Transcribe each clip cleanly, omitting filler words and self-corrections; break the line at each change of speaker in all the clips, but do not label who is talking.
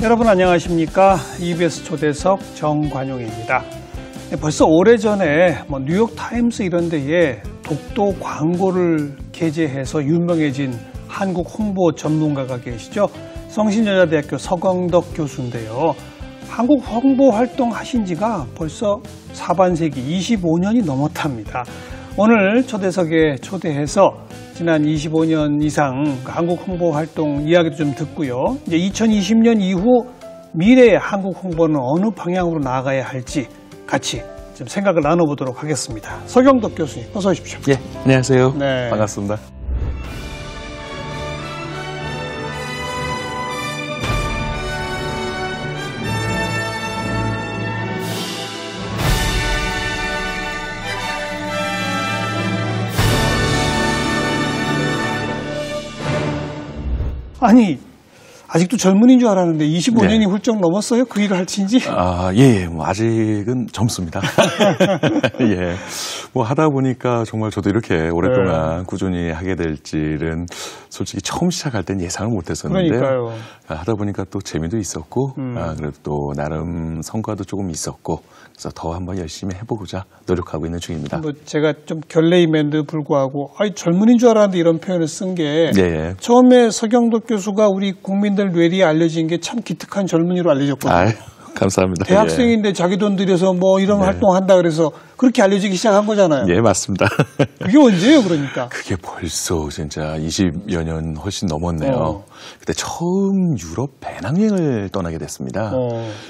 여러분 안녕하십니까? EBS 초대석 정관용입니다. 벌써 오래전에 뉴욕타임스 이런 데에 독도 광고를 게재해서 유명해진 한국 홍보 전문가가 계시죠. 성신여자대학교 서광덕 교수인데요. 한국 홍보 활동 하신 지가 벌써 사반세기 25년이 넘었답니다. 오늘 초대석에 초대해서 지난 25년 이상 한국 홍보 활동 이야기도 좀 듣고요. 이제 2020년 이후 미래의 한국 홍보는 어느 방향으로 나아가야 할지 같이 좀 생각을 나눠보도록 하겠습니다. 서광덕 교수님, 어서 오십시오.
예, 안녕하세요.
네.
반갑습니다.
아니, 아직도 젊은이인 줄 알았는데 25년이 네. 훌쩍 넘었어요? 그 일을 하신 지?
예, 아직은 젊습니다. 예. 하다 보니까 정말 저도 이렇게 오랫동안 꾸준히 하게 될지는 솔직히 처음 시작할 땐 예상을 못 했었는데요.
그러니까요.
하다 보니까 또 재미도 있었고, 그래도 또 나름 성과도 조금 있었고, 그래서 더 한번 열심히 해보고자 노력하고 있는 중입니다.
제가 좀 결례임에도 불구하고, 젊은이인 줄 알았는데 이런 표현을 쓴 게,
예.
처음에 서광덕 교수가 우리 국민들 뇌리에 알려진 게 참 기특한 젊은이로 알려졌거든요.
감사합니다.
대학생인데
예.
자기 돈 들여서 이런 활동한다 그래서 그렇게 알려지기 시작한 거잖아요.
예, 맞습니다.
그게 언제예요, 그러니까?
그게 벌써 진짜 20여 년 훨씬 넘었네요. 그때 처음 유럽 배낭여행을 떠나게 됐습니다.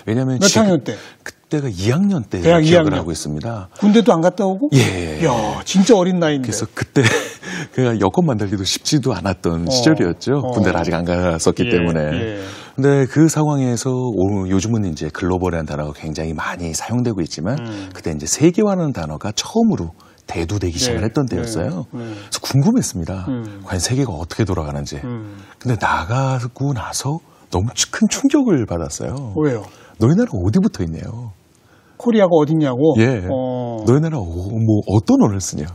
왜냐하면
몇 학년 때?
그때가 2학년 때
대학
기억을
2학년.
하고 있습니다.
군대도 안 갔다 오고?
예.
이야, 진짜 어린 나이인데.
그래서 그때 여권 만들기도 쉽지도 않았던 시절이었죠. 군대를 아직 안 갔었기 때문에.
예.
근데 그 상황에서 요즘은 이제 글로벌이라는 단어가 굉장히 많이 사용되고 있지만 그때 이제 세계화라는 단어가 처음으로 대두되기 시작을 했던 때였어요. 그래서 궁금했습니다. 과연 세계가 어떻게 돌아가는지. 근데 나가고 나서 너무 큰 충격을 받았어요.
왜요?
너희 나라 어디 붙어 있네요.
코리아가 어딨냐고?
예. 너희 나라 어떤 언어를 쓰냐.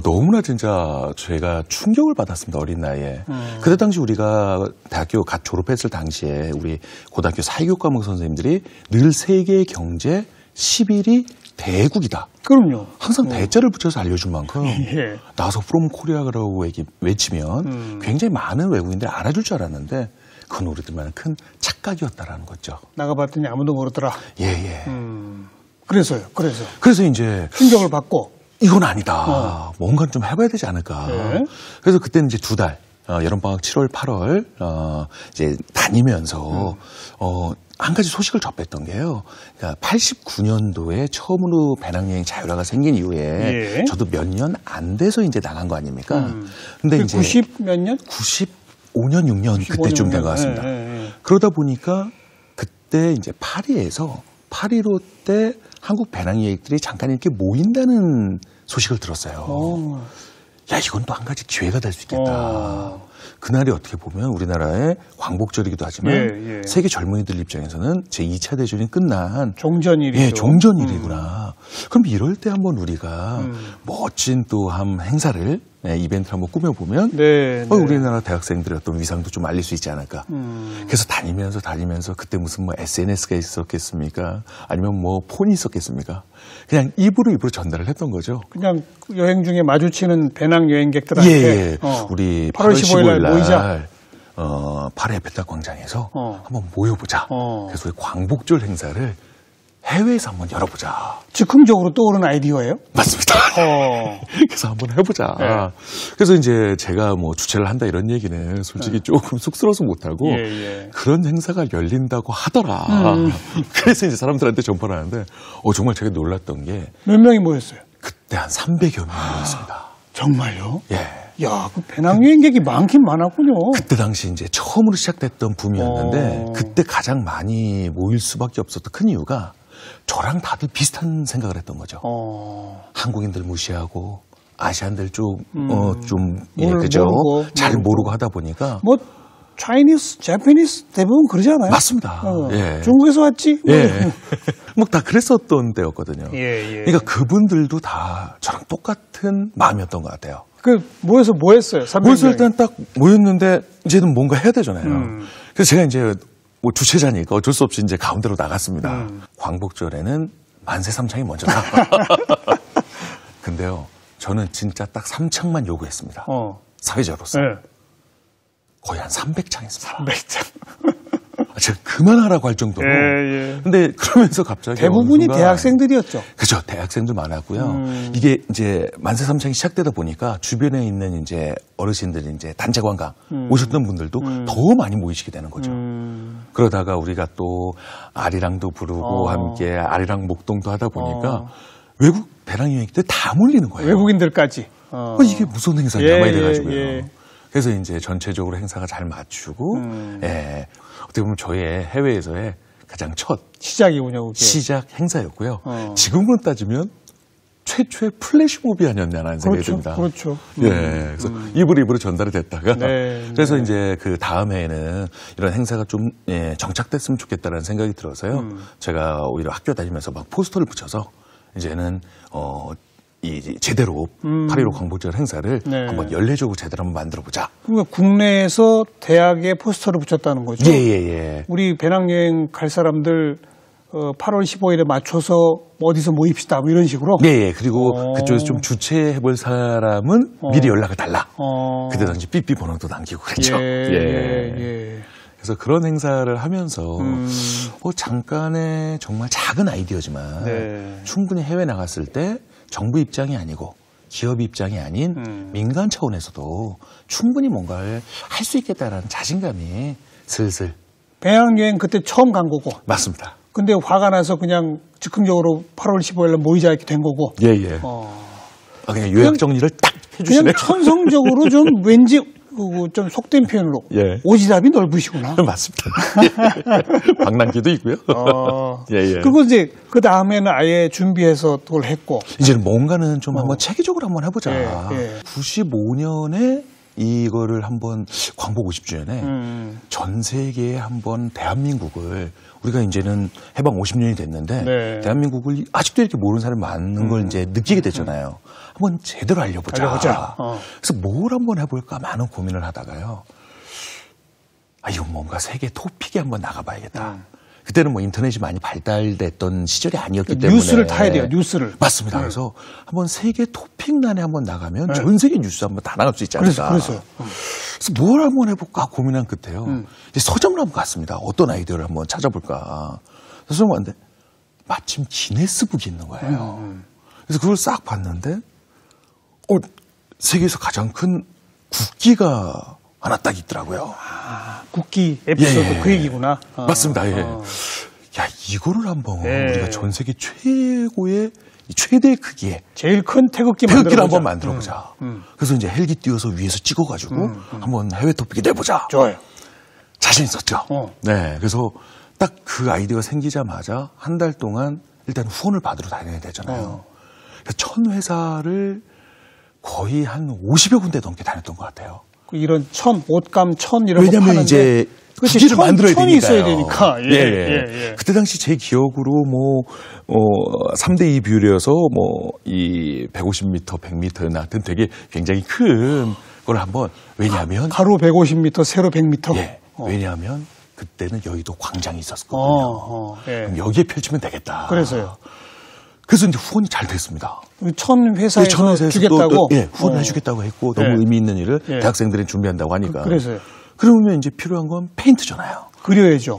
너무나 진짜 제가 충격을 받았습니다. 어린 나이에. 그때 당시 우리가 대학교 갓 졸업했을 당시에 우리 고등학교 사회교육 과목 선생님들이 늘 세계 경제 11위 대국이다.
그럼요.
항상 대자를 붙여서 알려줄 만큼
예.
나와서 프롬 코리아라고 외치면 굉장히 많은 외국인들이 알아줄 줄 알았는데 그건 우리들만은 큰 착각이었다라는 거죠.
나가봤더니 아무도 모르더라.
예.
그래서요.
그래서 이제
충격을 받고
이건 아니다. 뭔가 좀 해봐야 되지 않을까.
네.
그래서 그때는 이제 2달, 여름방학 7월, 8월, 이제 다니면서, 한 가지 소식을 접했던 게요. 그러니까 89년도에 처음으로 배낭여행 자율화가 생긴 이후에 저도 몇 년 안 돼서 이제 나간 거 아닙니까? 근데 이제
90 몇 년?
95년, 6년 그때쯤 된 것 같습니다. 그러다 보니까 그때 이제 파리로 때 한국 배낭여행들이 잠깐 이렇게 모인다는 소식을 들었어요. 야, 이건 또 한 가지 기회가 될 수 있겠다. 그날이 어떻게 보면 우리나라의 광복절이기도 하지만 세계 젊은이들 입장에서는 제2차 대전이 끝난
종전일이죠.
예, 종전일이구나. 그럼 이럴 때 한번 우리가 멋진 또 한 행사를 이벤트를 한번 꾸며보면 우리나라 대학생들의 어떤 위상도 좀 알릴 수 있지 않을까. 그래서 다니면서 그때 무슨 SNS가 있었겠습니까? 아니면 폰이 있었겠습니까? 그냥 입으로 전달을 했던 거죠.
그냥 여행 중에 마주치는 배낭 여행객들한테
우리
8월 15일 날 모이자.
파리 에펠탑 광장에서 한번 모여보자. 그래서 우리 광복절 행사를 해외에서 한번 열어보자.
즉흥적으로 떠오른 아이디어예요?
맞습니다. 그래서 한번 해보자. 그래서 이제 제가 주최를 한다 이런 얘기는 솔직히 조금 쑥스러워서 못하고 그런 행사가 열린다고 하더라. 그래서 이제 사람들한테 전파를 하는데 정말 제가 놀랐던 게
몇 명이 모였어요?
그때 한 300여 명이 모였습니다.
정말요?
예.
야, 그 배낭여행객이 많긴 많았군요.
그때 당시 이제 처음으로 시작됐던 붐이었는데 그때 가장 많이 모일 수밖에 없었던 큰 이유가 저랑 다들 비슷한 생각을 했던 거죠. 한국인들 무시하고 아시안들 그죠? 잘 모르고 하다 보니까
차이니스, 재패니스 대부분 그러잖아요.
맞습니다.
중국에서 왔지?
다 그랬었던 때였거든요. 그러니까 그분들도 다 저랑 똑같은 마음이었던 것 같아요.
모여서 뭐 했어요?
모여서 일단 딱 모였는데 이제는 뭔가 해야 되잖아요. 그래서 제가 이제 뭐 주최자니까 어쩔 수 없이 이제 가운데로 나갔습니다. 광복절에는 만세삼창이 먼저 나와. 근데요, 저는 진짜 딱 3창만 요구했습니다. 사회자로서.
네.
거의 한 300창 했습니다.
300장.
제가 그만하라고 할 정도로.
예.
근데 그러면서 갑자기.
대부분이 대학생들이었죠.
그죠. 대학생들 많았고요. 이게 이제 만세삼창이 시작되다 보니까 주변에 있는 이제 어르신들이 이제 단체관광 오셨던 분들도 더 많이 모이시게 되는 거죠. 그러다가 우리가 또 아리랑도 부르고 함께 아리랑 목동도 하다 보니까 외국 배낭여행 때 다 몰리는 거예요.
외국인들까지.
이게 무슨 행사냐 막 이래가지고요.
예.
그래서 이제 전체적으로 행사가 잘 맞추고, 예. 어떻게 보면 저의 해외에서의 가장 첫
시작이군요, 그게.
시작 행사였고요. 지금으로 따지면 최초의 플래시모비 아니었냐는 생각이 듭니다.
그렇죠.
예. 그래서 입으로 전달이 됐다가.
네,
그래서 이제 그 다음 해에는 이런 행사가 좀 정착됐으면 좋겠다는 생각이 들어서요. 제가 오히려 학교 다니면서 막 포스터를 붙여서 이제는, 제대로 8.15 광복절 행사를 한번 연례적으로 제대로 한번 만들어보자.
그러니까 국내에서 대학에 포스터를 붙였다는 거죠?
예.
우리 배낭여행 갈 사람들 8월 15일에 맞춰서 어디서 모입시다, 뭐 이런 식으로?
예. 그리고 그쪽에서 좀 주최해볼 사람은 미리 연락을 달라. 그때 당시 삐삐 번호도 남기고 그랬죠.
예.
그래서 그런 행사를 하면서 잠깐의 정말 작은 아이디어지만 충분히 해외 나갔을 때 정부 입장이 아니고 기업 입장이 아닌 민간 차원에서도 충분히 뭔가를 할 수 있겠다라는 자신감이 슬슬.
배낭여행 그때 처음 간 거고.
맞습니다.
근데 화가 나서 그냥 즉흥적으로 8월 15일에 모이자 이렇게 된 거고.
예. 그냥 요약 정리를 딱 해주시네요.
그냥 천성적으로 좀 왠지 좀 속된 표현으로 오지랖이 넓으시구나.
맞습니다. 방랑기도 있고요. 예.
그리고 이제 그 다음에는 아예 준비해서 그걸 했고.
이제는 뭔가는 좀 한번 체계적으로 한번 해보자. 95년에 이거를 한번 광복 50주년에 전 세계에 한번 대한민국을 우리가 이제는 해방 50년이 됐는데 대한민국을 아직도 이렇게 모르는 사람이 많은 걸 이제 느끼게 됐잖아요. 한번 제대로 알려보자. 그래서 뭘 한번 해볼까 많은 고민을 하다가요. 이거 뭔가 세계 토픽에 한번 나가봐야겠다. 그때는 뭐 인터넷이 많이 발달됐던 시절이 아니었기 때문에.
뉴스를 타야 돼요, 뉴스를.
맞습니다. 그래서 한번 세계 토픽란에 한번 나가면 전 세계 뉴스 한번 다 나갈 수 있지 않을까.
그래서
뭘 한번 해볼까 고민한 끝에요. 이제 서점을 한번 갔습니다. 어떤 아이디어를 한번 찾아볼까. 그래서 봤는데 마침 기네스북이 있는 거예요. 그래서 그걸 싹 봤는데 세계에서 가장 큰 국기가 하나 딱 있더라고요.
국기 에피소드 그 얘기구나.
맞습니다. 이거를 한번 우리가 전 세계 최고의 최대 크기의
제일 큰 태극기를
한번 만들어보자. 그래서 이제 헬기 띄워서 위에서 찍어가지고 한번 해외 토픽에 내보자.
좋아요.
자신 있었죠. 네, 그래서 딱 그 아이디어가 생기자마자 한 달 동안 일단 후원을 받으러 다녀야 되잖아요. 그래서 1000회사를 거의 한 50여 군데 넘게 다녔던 것 같아요.
이런 옷감 이런
왜냐면
거 파는데
이제 기기를 만들어야
천이 있어야 되니까.
그때 당시 제 기억으로 3대2 비율이어서 이 150m, 100m나 하여튼 되게 굉장히 큰 걸 한번 왜냐하면
가로 150m, 세로 100m.
왜냐하면 그때는 여의도 광장이 있었거든요. 그럼 여기에 펼치면 되겠다.
그래서
이제 후원이 잘 됐습니다.
1000회사에서 주겠다고?
후원을 해주겠다고 했고 너무 의미 있는 일을 대학생들이 준비한다고 하니까.
그래서요.
그러면 이제 필요한 건 페인트잖아요.
그려야죠.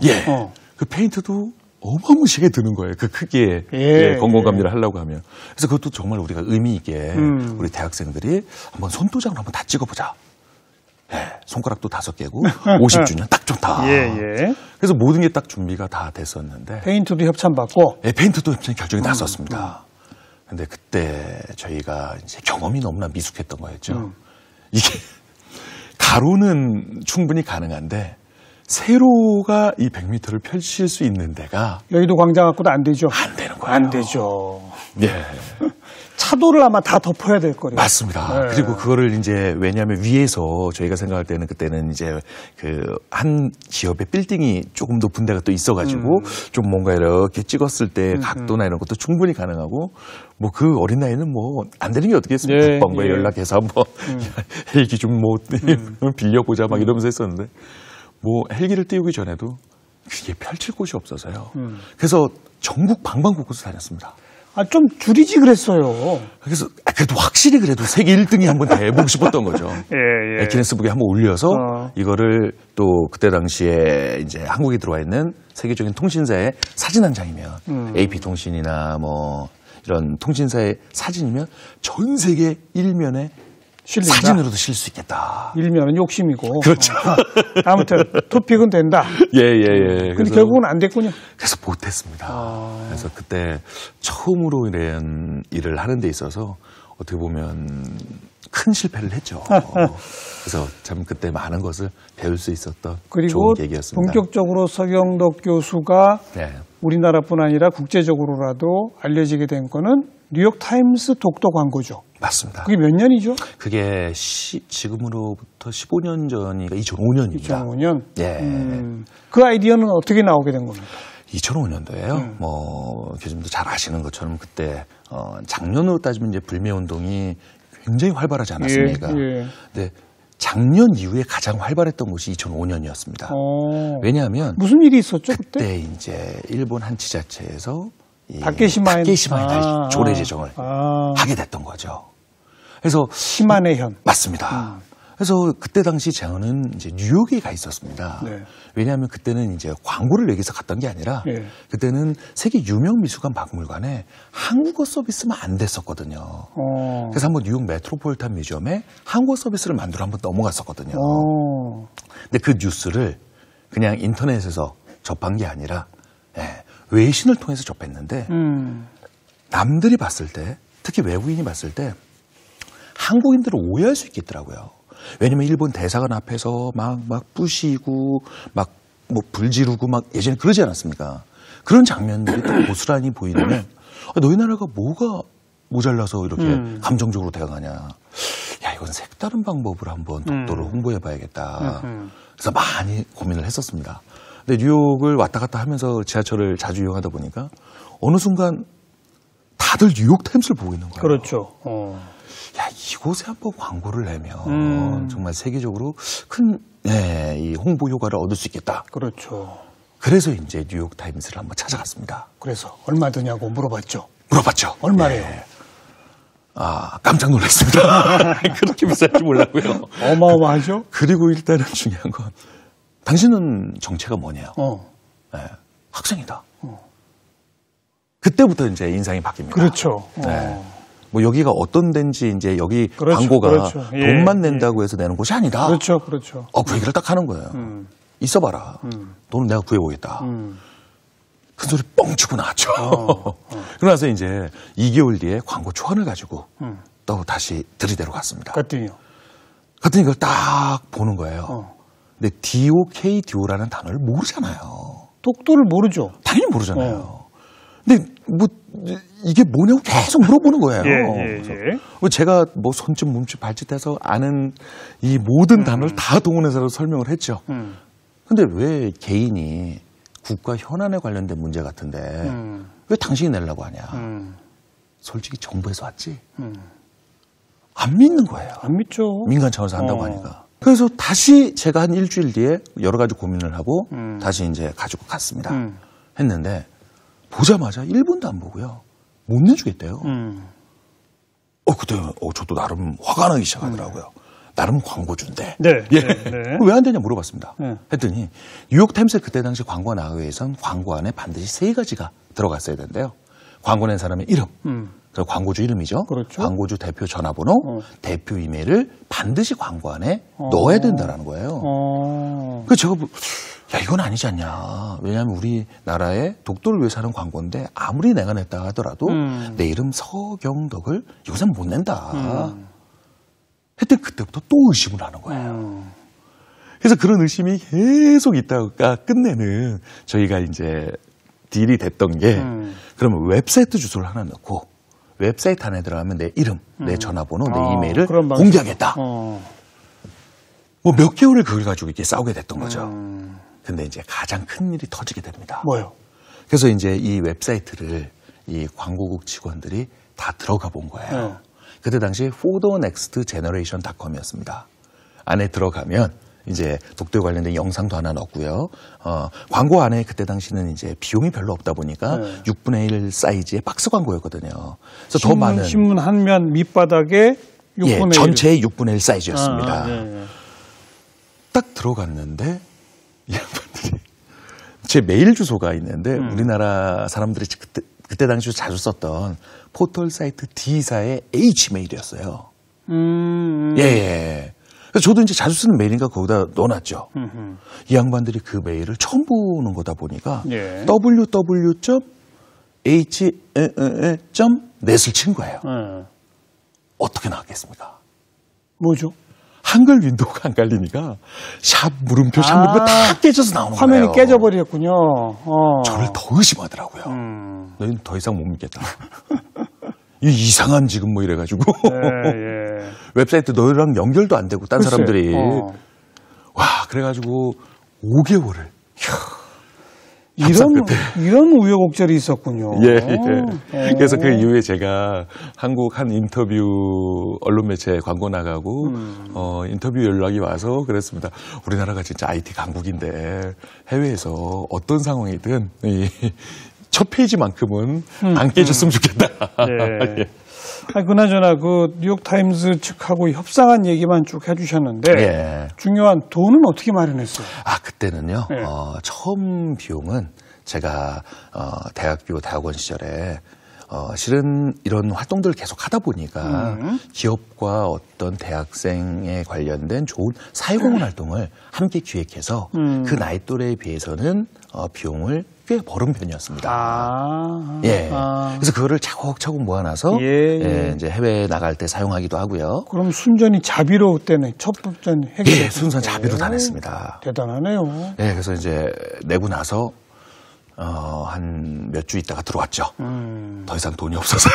그 페인트도 어마무시하게 드는 거예요. 그 크기에 건강감리를 하려고 하면. 그래서 그것도 정말 우리가 의미 있게 우리 대학생들이 한번 손도장을 한번 다 찍어보자. 손가락도 5개고 50주년 딱 좋다. 그래서 모든 게 딱 준비가 다 됐었는데.
페인트도 협찬받고?
페인트도 협찬 결정이 났었습니다. 근데 그때 저희가 이제 경험이 너무나 미숙했던 거였죠. 이게 가로는 충분히 가능한데 세로가 이 100m를 펼칠 수 있는 데가
여의도 광장 갖고도 안 되죠.
안 되는 거예요.
안 되죠.
차도를
아마 다 덮어야 될 거예요.
맞습니다. 그리고 그거를 이제 왜냐하면 위에서 저희가 생각할 때는 그때는 이제 그 한 기업의 빌딩이 조금 높은 데가 또 있어가지고 좀 뭔가 이렇게 찍었을 때 각도나 이런 것도 충분히 가능하고 그 어린 나이는 안 되는 게 어떻게 있습니까? 국방부에 연락해서 한번 헬기 좀 빌려보자 막 이러면서 했었는데 헬기를 띄우기 전에도 그게 펼칠 곳이 없어서요. 그래서 전국 방방곡곡을 다녔습니다.
아, 좀 줄이지 그랬어요.
그래서 그래도 확실히 그래도 세계 1등이 한번 해보고 싶었던 거죠.
예.
기네스북에 한번 올려서 이거를 또 그때 당시에 이제 한국에 들어와 있는 세계적인 통신사의 사진 한 장이면 AP통신이나 뭐 이런 통신사의 사진이면 전 세계 일면에 실린다. 사진으로도 실을 수 있겠다.
일면은 욕심이고.
그렇죠.
아무튼 토픽은 된다.
예.
근데 결국은 안 됐군요.
그래서 못했습니다. 그래서 그때 처음으로 이런 일을 하는 데 있어서 어떻게 보면 큰 실패를 했죠. 그래서 참 그때 많은 것을 배울 수 있었던
그리고
좋은 계기였습니다.
본격적으로 서경덕 교수가
네.
우리나라뿐 아니라 국제적으로라도 알려지게 된 거는 뉴욕타임스 독도 광고죠.
맞습니다.
그게 몇 년이죠?
그게 지금으로부터 15년 전이니까 2005년입니다.
2005년?
예.
그 아이디어는 어떻게 나오게 된 겁니까?
2005년도에요. 교수님도 잘 아시는 것처럼 그때 작년으로 따지면 이제 불매운동이 굉장히 활발하지 않았습니까?
예.
근데 작년 이후에 가장 활발했던 곳이 2005년이었습니다. 왜냐하면
무슨 일이 있었죠
그때 이제 일본 한 지자체에서
다케시마에
조례 제정을 하게 됐던 거죠. 그래서
시마네현
맞습니다. 그래서 그때 당시 저는 이제 뉴욕에 가 있었습니다.
네.
왜냐하면 그때는 이제 광고를 내기 위해서 갔던 게 아니라 그때는 세계 유명 미술관 박물관에 한국어 서비스만 안 됐었거든요. 그래서 한번 뉴욕 메트로폴리탄 뮤지엄에 한국어 서비스를 만들어 한번 넘어갔었거든요. 근데 그 뉴스를 그냥 인터넷에서 접한 게 아니라 외신을 통해서 접했는데 남들이 봤을 때, 특히 외국인이 봤을 때 한국인들을 오해할 수 있겠더라고요. 왜냐면 일본 대사관 앞에서 막 부시고 막 뭐 불 지르고 막 예전에 그러지 않았습니까? 그런 장면들이 또 고스란히 보이면 너희 나라가 뭐가 모자라서 이렇게 감정적으로 대응하냐. 야, 이건 색다른 방법으로 한번 독도를 홍보해봐야겠다. 그래서 많이 고민을 했었습니다. 근데 뉴욕을 왔다 갔다 하면서 지하철을 자주 이용하다 보니까 어느 순간 다들 뉴욕타임스를 보고 있는 거예요.
그렇죠.
야, 이곳에 한번 광고를 내면 정말 세계적으로 큰 이 홍보 효과를 얻을 수 있겠다.
그렇죠.
그래서 이제 뉴욕타임스를 한번 찾아갔습니다.
그래서 얼마 드냐고 물어봤죠.
물어봤죠.
얼마래요?
깜짝 놀랐습니다. 그렇게 비쌀 줄 몰랐고요.
어마어마하죠?
그리고 일단은 중요한 건 당신은 정체가 뭐냐? 학생이다. 그때부터 이제 인상이 바뀝니다.
그렇죠.
뭐 여기가 어떤 데인지 이제 여기 광고가 돈만 낸다고 해서 내는 곳이 아니다.
그렇죠.
그 얘기를 딱 하는 거예요. 있어봐라. 돈은 내가 구해보겠다. 큰 소리 뻥 치고 나왔죠. 그러나서 이제 2개월 뒤에 광고 초안을 가지고 또 다시 들이대로 갔습니다.
그랬더니
이걸 딱 보는 거예요. 근데 DOKDO라는 단어를 모르잖아요.
독도를 모르죠.
당연히 모르잖아요. 근데 뭐 이게 뭐냐고 계속 물어보는 거예요. 그래서 제가 뭐 손짓 몸짓 발짓해서 아는 이 모든 단어를 다 동원해서 설명을 했죠. 근데 왜 개인이 국가 현안에 관련된 문제 같은데 왜 당신이 내려고 하냐. 솔직히 정부에서 왔지. 안 믿는 거예요.
안 믿죠.
민간 차원에서 한다고 하니까. 그래서 다시 제가 한 일주일 뒤에 여러 가지 고민을 하고 다시 이제 가지고 갔습니다. 했는데 보자마자 1분도 안 보고요. 못 내주겠대요. 그때 저도 나름 화가 나기 시작하더라고요. 나름 광고주인데. 왜 안 되냐 물어봤습니다. 했더니 뉴욕타임스에 그때 당시 광고가 나가기 위해선 광고 안에 반드시 3가지가 들어갔어야 되는데요. 광고 낸 사람의 이름, 그리고 광고주 이름이죠.
그렇죠.
광고주 대표 전화번호, 대표 이메일을 반드시 광고 안에 넣어야 된다는 거예요. 그래서 제가 야, 이건 아니지 않냐. 왜냐하면 우리나라의 독도를 위해서 하는 광고인데 아무리 내가 냈다 하더라도 내 이름 서경덕을 이곳엔 못 낸다. 했더니 그때부터 또 의심을 하는 거예요. 그래서 그런 의심이 계속 있다가 끝내는 저희가 이제 딜이 됐던 게 그러면 웹사이트 주소를 하나 넣고 웹사이트 안에 들어가면 내 이름, 내 전화번호, 내 이메일을 공개하겠다. 뭐 몇 개월을 그걸 가지고 이렇게 싸우게 됐던 거죠. 근데 이제 가장 큰 일이 터지게 됩니다.
뭐요?
그래서 이제 이 웹사이트를 이 광고국 직원들이 다 들어가 본 거예요. 그때 당시 for the next generation.com이었습니다. 안에 들어가면 이제 독도에 관련된 영상도 하나 넣었고요. 광고 안에 그때 당시는 이제 비용이 별로 없다 보니까 6분의 1 사이즈의 박스 광고였거든요. 그래서 더 많은
신문 한 면 밑바닥에 6분의 1.
전체의 6분의 1 사이즈였습니다. 딱 들어갔는데 이 양반들이 제 메일 주소가 있는데 우리나라 사람들이 그때 당시 자주 썼던 포털 사이트 D사의 H메일이었어요. 예. 그래서 저도 이제 자주 쓰는 메일인가 거기다 넣어놨죠. 이 양반들이 그 메일을 처음 보는 거다 보니까 www.h.net을 친 거예요. 어떻게 나왔겠습니까?
뭐죠?
한글 윈도우가 안 깔리니까 샵 물음표 다 깨져서 나오는
화면이
거예요.
화면이 깨져버렸군요.
저를 더 의심하더라고요. 너희는 더 이상 못 믿겠다. 이 이상한 지금 뭐 이래가지고 웹사이트 너희랑 연결도 안 되고 딴
글쎄,
사람들이 와 그래가지고 5개월을
이런 우여곡절이 있었군요.
예. 그래서 그 이후에 제가 한국 한 인터뷰 언론 매체에 광고 나가고 인터뷰 연락이 와서 그랬습니다. 우리나라가 진짜 IT 강국인데 해외에서 어떤 상황이든 첫 페이지만큼은 안 깨졌으면 좋겠다.
예. 아니, 그나저나 그 뉴욕타임스 측하고 협상한 얘기만 쭉 해주셨는데 중요한 돈은 어떻게 마련했어요?
그때는요. 처음 비용은 제가 대학원 시절에 실은 이런 활동들을 계속 하다 보니까 기업과 어떤 대학생에 관련된 좋은 사회공헌 활동을 함께 기획해서 그 나이 또래에 비해서는 비용을 꽤 벌은 편이었습니다. 그래서 그거를 차곡차곡 모아놔서 이제 해외에 나갈 때 사용하기도 하고요.
그럼 순전히 자비로 그때는 첫 번째 해결.
순전 자비로 다 냈습니다.
대단하네요.
그래서 이제 내고 나서 한 몇 주 있다가 들어왔죠. 더 이상 돈이 없어서요.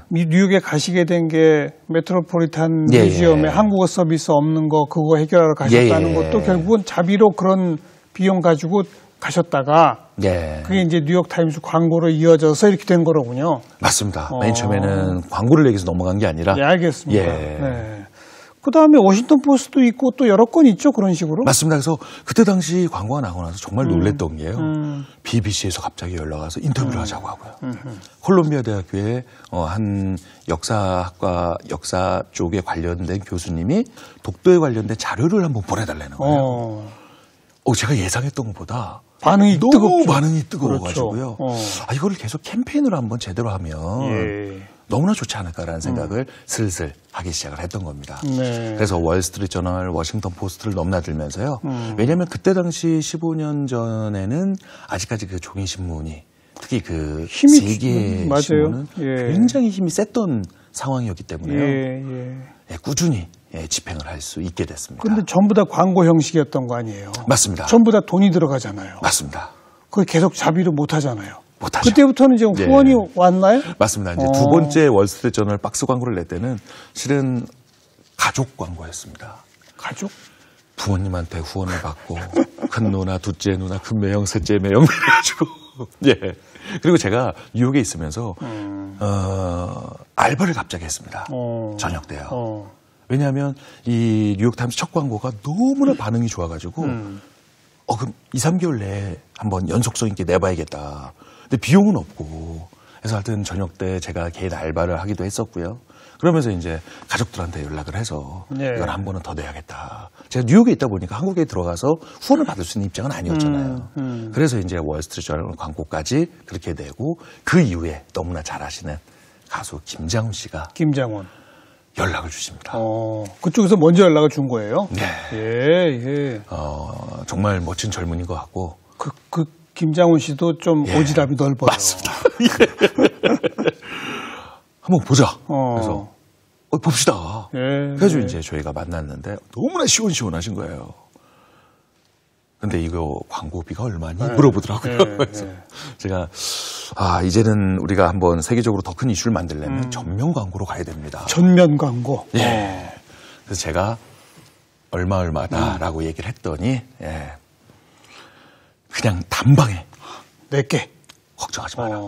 뉴욕에 가시게 된 게 메트로폴리탄 뮤지엄에 한국어 서비스 없는 거 그거 해결하러 가셨다는 것도 결국은 자비로 그런 비용 가지고 가셨다가 그게 이제 뉴욕타임스 광고로 이어져서 이렇게 된 거로군요.
맞습니다. 맨 처음에는 광고를 내기 위해서 넘어간 게 아니라.
알겠습니다. 그다음에 워싱턴 포스트도 있고 또 여러 건 있죠. 그런 식으로.
맞습니다. 그래서 그때 당시 광고가 나고 나서 정말 놀랬던 게요. BBC에서 갑자기 연락 와서 인터뷰를 하자고 하고요. 콜롬비아 대학교의 한 역사 쪽에 관련된 교수님이 독도에 관련된 자료를 한번 보내달라는 거예요. 제가 예상했던 것보다 반응이 뜨거워가지고요. 이거를 계속 캠페인으로 한번 제대로 하면 너무나 좋지 않을까라는 생각을 슬슬 하기 시작을 했던 겁니다. 그래서 월스트리트저널, 워싱턴 포스트를 넘나들면서요. 왜냐하면 그때 당시 15년 전에는 아직까지 그 종이 신문이 특히 그 세계 신문은 굉장히 힘이 셌던 상황이었기 때문에요. 꾸준히 집행을 할 수 있게 됐습니다.
그런데 전부 다 광고 형식이었던 거 아니에요?
맞습니다.
전부 다 돈이 들어가잖아요.
맞습니다.
그걸 계속 자비로 못 하잖아요.
못하죠.
그때부터는 지금 후원이 왔나요?
맞습니다. 이제 두 번째 월스트리트저널 박스 광고를 낼 때는 실은 가족 광고였습니다.
가족?
부모님한테 후원을 받고 큰 누나, 둘째 누나, 큰 매형, 셋째 매형 해가지고 그리고 제가 뉴욕에 있으면서 알바를 갑자기 했습니다. 저녁 때요. 왜냐하면 이 뉴욕타임스 첫 광고가 너무나 반응이 좋아가지고 그럼 2, 3개월 내에 한번 연속성 있게 내봐야겠다. 근데 비용은 없고 그래서 하여튼 저녁 때 제가 개인 알바를 하기도 했었고요. 그러면서 이제 가족들한테 연락을 해서 이건 한 번은 더 내야겠다. 제가 뉴욕에 있다 보니까 한국에 들어가서 후원을 받을 수 있는 입장은 아니었잖아요. 그래서 이제 월스트리트저널 광고까지 그렇게 내고 그 이후에 너무나 잘 아시는 가수 김장훈 씨가 연락을 주십니다.
그쪽에서 먼저 연락을 준 거예요?
정말 멋진 젊은인 것 같고.
그 김장훈 씨도 좀 오지랖이 넓어요.
맞습니다. 한번 보자. 그래서 봅시다. 그래서 이제 저희가 만났는데 너무나 시원시원하신 거예요. 근데 이거 광고비가 얼마니? 물어보더라고요. 그래서 제가 이제는 우리가 한번 세계적으로 더 큰 이슈를 만들려면 전면 광고로 가야 됩니다.
전면 광고?
그래서 제가 얼마다라고 얘기를 했더니 그냥 단방에
낼게.
걱정하지 마라.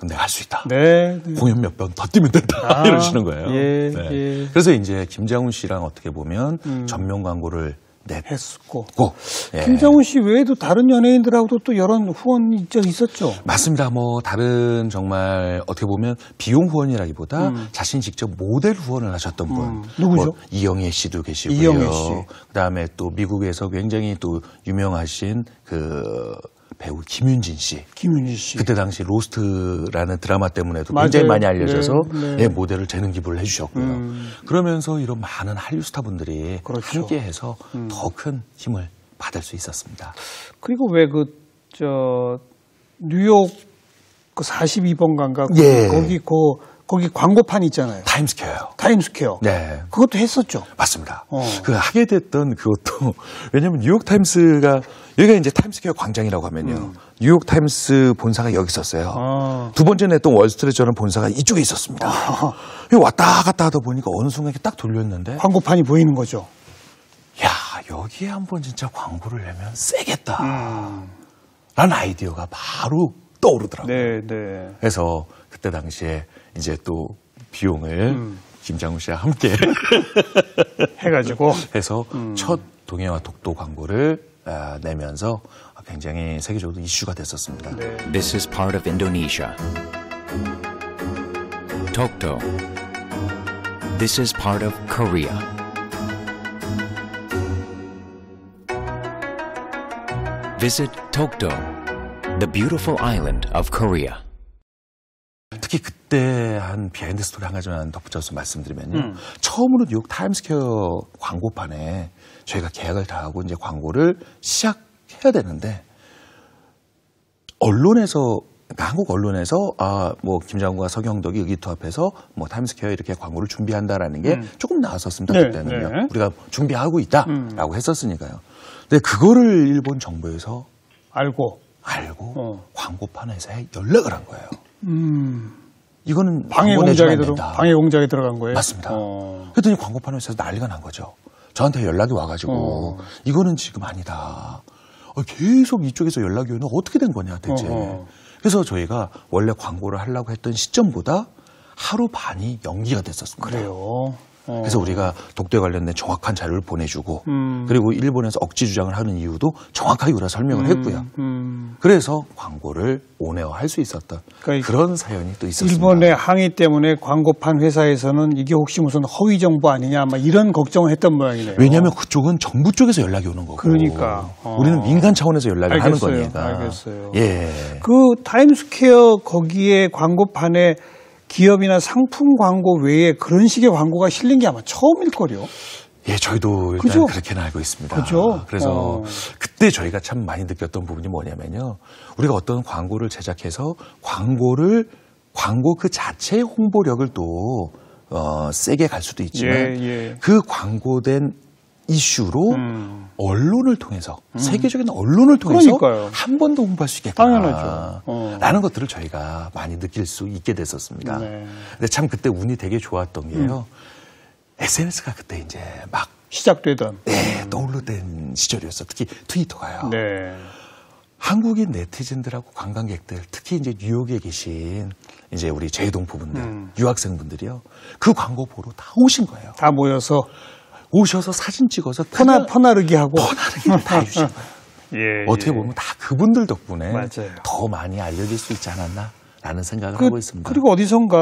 그럼 내가 할 수 있다.
네.
공연 몇 번 더 뛰면 된다. 이러시는 거예요.
예,
네.
예.
그래서 이제 김장훈 씨랑 어떻게 보면 전면 광고를
했었고.
예.
김장훈 씨 외에도 다른 연예인들하고도 또 여러 후원이 있었죠.
맞습니다. 뭐 다른 정말 어떻게 보면 비용 후원이라기보다 자신 직접 모델 후원을 하셨던 분.
누구죠?
뭐 이영애 씨도 계시고요.
이영애 씨.
그다음에 또 미국에서 굉장히 또 유명하신 그 배우 김윤진 씨.
김윤진 씨.
그때 당시 로스트라는 드라마 때문에도
맞아요.
굉장히 많이 알려져서
네, 네.
예, 모델을 재능 기부를 해주셨고요. 그러면서 이런 많은 한류 스타분들이
그렇죠.
함께해서 더 큰 힘을 받을 수 있었습니다.
그리고 왜 뉴욕 그 42번가인가
예.
거기 광고판 있잖아요.
타임스퀘어요.
타임스퀘어.
네.
그것도 했었죠.
맞습니다. 그 하게 됐던 그것도 왜냐하면 뉴욕타임스가 여기가 이제 타임스퀘어 광장이라고 하면요. 뉴욕타임스 본사가 여기 있었어요. 두 번째 냈던 월스트리트저널 본사가 이쪽에 있었습니다. 왔다 갔다 하다 보니까 어느 순간 이렇게 딱 돌렸는데
광고판이 보이는 거죠.
야 여기에 한번 진짜 광고를 내면 세겠다. 라는 아이디어가 바로 떠오르더라고요.
네, 네.
그래서 그때 당시에 이제 또 비용을 김장훈 씨와 함께
해가지고
해서 첫 동해와 독도 광고를 내면서 굉장히 세계적으로 이슈가 됐었습니다.
네.
This is part of Indonesia. Tokto. This is part of Korea. Visit Tokto, the beautiful island of Korea.
특히 그때 한 비하인드 스토리 한 가지만 덧붙여서 말씀드리면요. 처음으로 뉴욕 타임스퀘어 광고판에 저희가 계약을 다 하고 이제 광고를 시작해야 되는데 언론에서 그러니까 한국 언론에서 뭐 김장훈과 서경덕이 의기투합해서 뭐 타임스퀘어 이렇게 광고를 준비한다라는 게 조금 나왔었습니다.
네,
그때는요.
네.
우리가 준비하고 있다라고 했었으니까요. 근데 그거를 일본 정부에서
알고
광고판에서 연락을 한 거예요. 이거는
방해
광고 내주면
공작에
안 된다.
방해 공작에 들어간 거예요.
맞습니다. 그랬더니 광고판에서 난리가 난 거죠. 저한테 연락이 와가지고 이거는 지금 아니다. 계속 이쪽에서 연락이 오는 어떻게 된 거냐 대체. 그래서 저희가 원래 광고를 하려고 했던 시점보다 하루 반이 연기가 됐었습니다.
그래요.
그래서 우리가 독도에 관련된 정확한 자료를 보내주고 그리고 일본에서 억지 주장을 하는 이유도 정확하게 우리가 설명을 했고요. 그래서 광고를 온에어할 수 있었던
그러니까
그런 사연이 또 있었습니다.
일본의 항의 때문에 광고판 회사에서는 이게 혹시 무슨 허위 정보 아니냐 막 이런 걱정을 했던 모양이네요.
왜냐하면 그쪽은 정부 쪽에서 연락이 오는 거고
그러니까.
우리는 민간 차원에서 연락을
알겠어요.
하는 거니까.
알겠어요.
예.
그 타임스퀘어 거기에 광고판에 기업이나 상품 광고 외에 그런 식의 광고가 실린 게 아마 처음일걸요.
예, 저희도 일단
그죠?
그렇게는 알고 있습니다.
그죠?
그래서 그때 저희가 참 많이 느꼈던 부분이 뭐냐면요. 우리가 어떤 광고를 제작해서 광고 그 자체의 홍보력을 또 세게 갈 수도 있지만
예.
그 광고된 이슈로 언론을 통해서 세계적인 언론을 통해서
그러니까요.
한 번 더 홍보할 수 있겠다.
당연하죠.
라는 것들을 저희가 많이 느낄 수 있게 됐었습니다.
네.
근데 참 그때 운이 되게 좋았던 게요. SNS가 그때 이제 막
시작되던.
떠오르던 시절이었어. 특히 트위터가요.
네.
한국인 네티즌들하고 관광객들, 특히 이제 뉴욕에 계신 이제 우리 재동포분들, 유학생분들이요. 그 광고 보러 다 오신 거예요.
다 모여서
오셔서 사진 찍어서
퍼나르기 하고.
퍼나르기를 다 해주신 거예요.
예,
어떻게 보면 다 그분들 덕분에
맞아요.
더 많이 알려질 수 있지 않았나라는 생각을 하고 있습니다.
그리고 어디선가